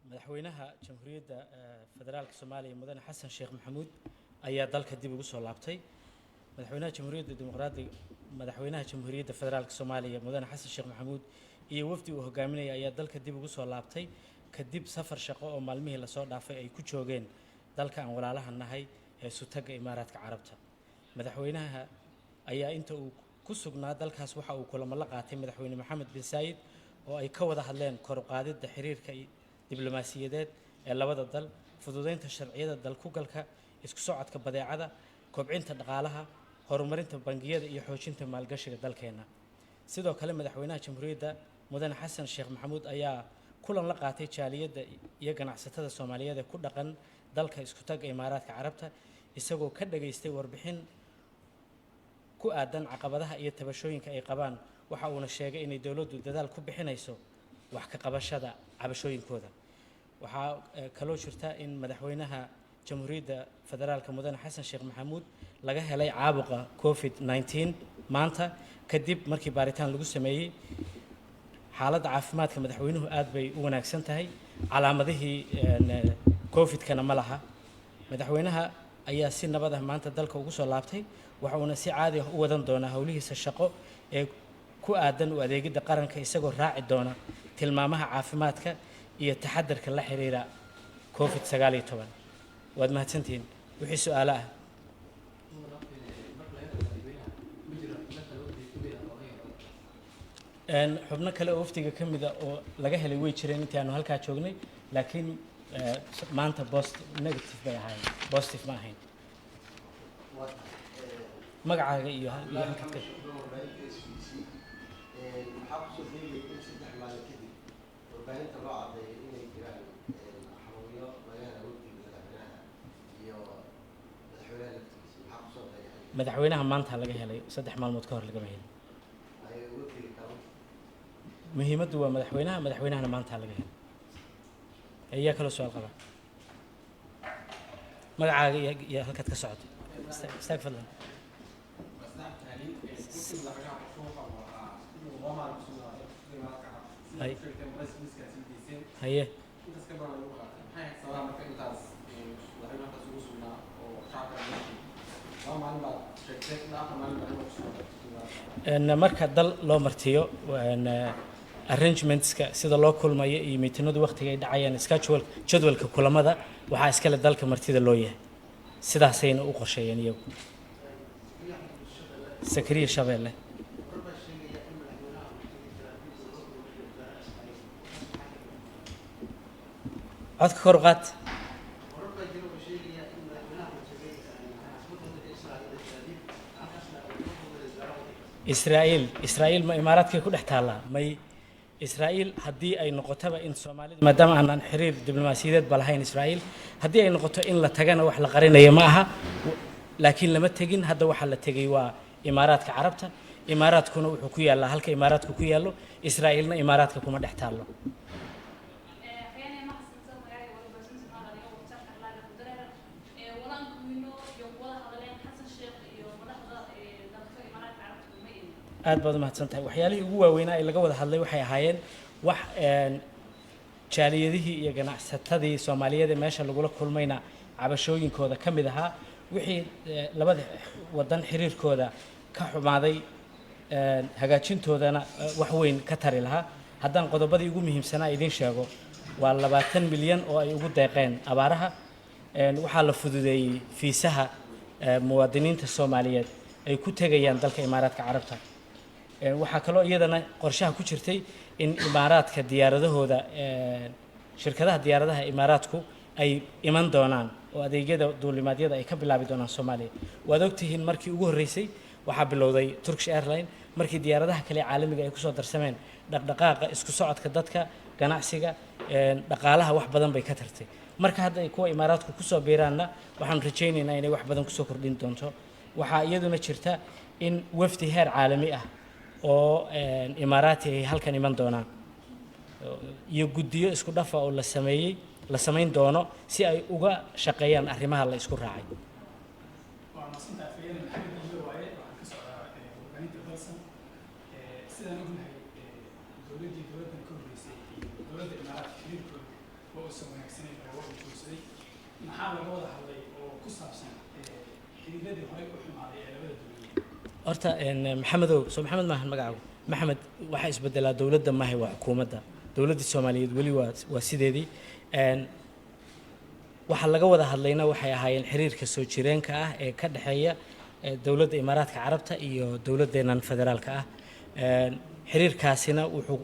madaxweynaha jamhuuriyadda federaalka Soomaaliya mudane Xasan Sheekh Maxamuud ayaa dalka dib ugu soo laabtay madaxweynaha jamhuuriyadda federaalka Soomaaliya mudane Xasan Sheekh Maxamuud iyo wafdi uu hogaaminaya ayaa dalka dib ugu soo laabtay kadib safar shaqo oo maalmihii la soo dhaafay ay ku joogeen dalka aan walaalaha nahay ee sutaga Imaaraadka Carabta madaxweynaha ayaa inta uu ku sugnaa dalkaas waxa uu kulamo la qaatay madaxweyne Maxamed bin Saayid oo ay ka wada hadleen kor u qaadida xiriirka diblomaasiyadeed ee labada dal fududeynta sharciyada dalku galka isku socodka badeecada kobcinta dhaqaalaha horumarinta bangiyada iyo xoojinta maalgashiga dalkeena sidoo kale madaxweynaha jamhuuriyadda mudane Xasan Sheekh Maxamuud ayaa kulan la qaatay jaaliyada iyo ganacsatada Soomaaliyeed ee ku dhaqan dalka isku tag Imaaraadka Carabta isagoo ka dhageystay warbixin ku aadan caqabadaha iyo tabashooyinka ay qabaan waxa uuna sheegay inay dawladdu dadaal ku bixinayso wax ka qabashada cabashooyinkooda waxaa kaloo jirta in madaxweynaha jamhuuriyadda federaalka mudane Xasan Sheekh Maxamuud laga helay caabuqa COVID-19 maanta kadib markii baaritaan lagu sameeyay xaaladda caafimaadka madaxweynuhu aad bay u wanaagsan tahay calaamadihii COVID-kana ma laha madaxweynaha ayaa si nabad ah maanta dalka ugu soo laabtay waxa uuna si caadi ah u wadan doonaa howlihiisa shaqo ee ku aadan u adeegida qaranka isagoo raaci doona tilmaamaha caafimaadka iyo taxadarka la xiriira COVID-19 waad mahadsantihiin wixii su'aalo ah xubno kale oo wafdiga ka mid ah oo laga helay way jireen intii aanu halkaa joognay laakiin maanta negative bay ahaayeen positive ma ahayn magacaaga iyo halkaad ka madaxweynaha maanta laga helay 3 maalmood ka hor laga helay muhiimaddu waa madaxweynahana maanta laga helay ayaa kala su'aal qaba magacaaga iyo halkaad ka socoto istaag fadlan haye marka dal loo martiyo arrangementska sida loo kulmayo iyo miitinadu waqtiga ay dhacayaan jadwalka kulamada waxaa iskale dalka martida loo yahay sidaasayna u qorsheeyeen iyagu Sakariya Shabeelle codka kor u qaad إسرائيل ما إمارات كي كل احتلال ما إسرائيل هدي أي نقطة إن سومالي ما دام أن نحرير دبلوماسيات بالهين إسرائيل هدي أي نقطة إن لا تجانا وحلا قرينا يماها لكن لما تجين هذا وحلا تجي إمارات كعربتها إمارات كانوا حكوية الله هلك إمارات حكوية له إسرائيلنا إمارات ككم احتلال aad baad mahadsantahay waxyaalihii ugu waaweynaa ee laga wada hadlay waxay ahaayeen wax jaaliyadihii iyo ganacsatadii Soomaaliyeed ee meesha lagu la kulmayna cabashooyinkooda ka mid ahaa wixii labada wadan xiriirkooda ka xumaaday hagaajintoodana wax weyn ka tari lahaa haddaan qodobadii ugu muhiimsanaa idin sheego waa 20 milyan oo ay ugu deeqeen abaaraha waxaa la fududeeyay fiisaha muwaadiniinta Soomaaliyeed ay ku tagayaan dalka Imaaraadka Carabta waxaa kaloo iyadana qorshaha ku jirtay in Imaaraadka diyaaradahooda shirkadaha diyaaradaha Imaaraadku ay iman doonaan oo adeegyada duulimaadyada ay ka bilaabi doonaan Soomaaliya waad ogtihiin markii ugu horeysay waxaa bilowday Turkish Airlines markii diyaaradaha kale caalamiga ay ku soo darsameen dhaqdhaqaaqa isku socodka dadka ganacsiga dhaqaalaha wax badan bay ka tartay marka hadda ay kuwa Imaaraadku ku soo biiraanna waxaan rajaynaynaa inay wax badan ku soo kordhin doonto waxaa iyaduna jirta in wafdi heer caalami ah oo Imaaraati ay halkan iman doonaan iyo guddiyo isku dhafa oo la sameyn doono si ay uga shaqeeyaan arrimaha la isku raacay oo uusan wanaagsaneyn oo wax uu joogsaday maxaa laga wada hadlay oo ku saabsan xiriiradii horey u xumaaday ee labada dowladood horta maxamedow soo maxamed maahan magacaagu maxamed waxaa isbedelaa dowladda maahay waa xukuumadda dowladda Soomaaliyeed weli waa sideedii waxa laga wada hadlayna waxay ahaayeen xiriirka soo jireenka ah ee ka dhaxeeya dowladda Imaaraadka Carabta iyo dowladdeena federaalka ah xiriirkaasina wuxuu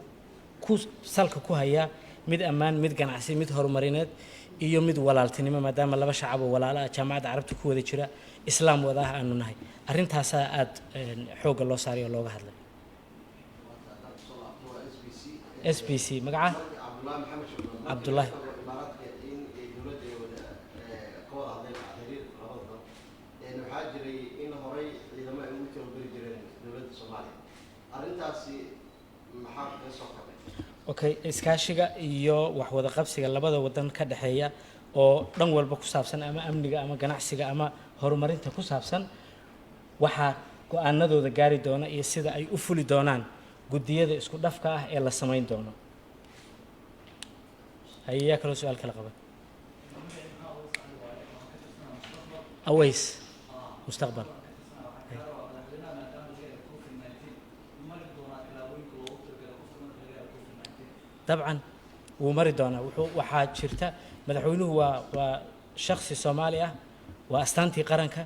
ku salka ku hayaa mid ammaan mid ganacsi mid horumarineed iyo mid walaaltinimo maadaama laba shacab oo walaalo ah jaamacadda carabta ku wada jira islaam wada ah aanu nahay arrintaas aad xoog loo saaray oo looga hadlay SBC magaca Abdullahi okay iskaashiga iyo wax wada qabsiga labada wadan ka dhaxeeya oo dhan walba ku saabsan ama amniga ama ganacsiga ama horumarinta ku saabsan waxa go'aanadooda gaari doona iyo sida ay u fuli doonaan gudiyada isku dhafka ah ee la sameyn doono ayaa kala su'aal kala qaba aways mustaqbal طبعا ومري دونا waxaa jirta madaxweynuhu waa shakhsi Soomaali ah waa astaantii qaranka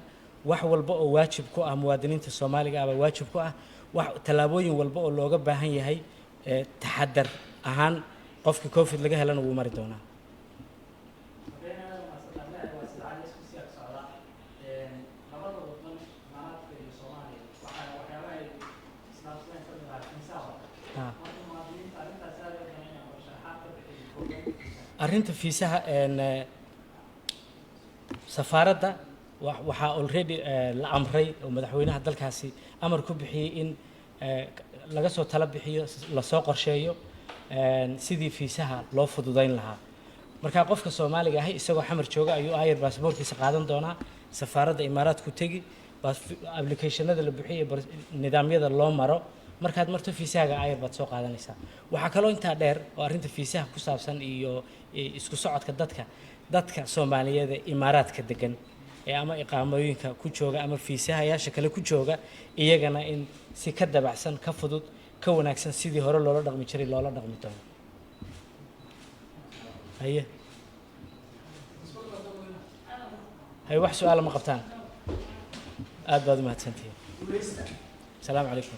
wax walba oo waajib ku ah muwaadiniinta Soomaaliga ah waajib ku ah wax talaabooyin walba oo looga baahan yahay taxadar ahaan qofka covid laga helana wuu mari doonaa arrinta fiisaha safaaradda waxaa already la amray oo madaxweynaha dalkaasi amar ku bixiyay in laga soo tala bixiyo la soo qorsheeyo sidii fiisaha loo fududeyn lahaa marka qofka Soomaaliga ah isagoo xamar jooga ayuu ayar baasaboorkiisa qaadan doonaa safaaradda Imaaraadku tagi applicationada la bixiyay nidaamyada loo maro markaad marto fiisaha ayar baad soo qaadanaysaa waxa kale oo inta dheer oo arrinta fiisaha ku saabsan iyo isku socodka dadka Soomaaliyeed ee Imaaraadka degan ee ama iqaamooyinka ku jooga ama fiisahayaasha kale ku jooga iyagana in si ka dabacsan ka fudud ka wanaagsan sidii hore loola dhaqmi jiray loola dhaqmi doono hay wax su'aal ma qabtaan aad baad u mahadsantihiin السلام عليكم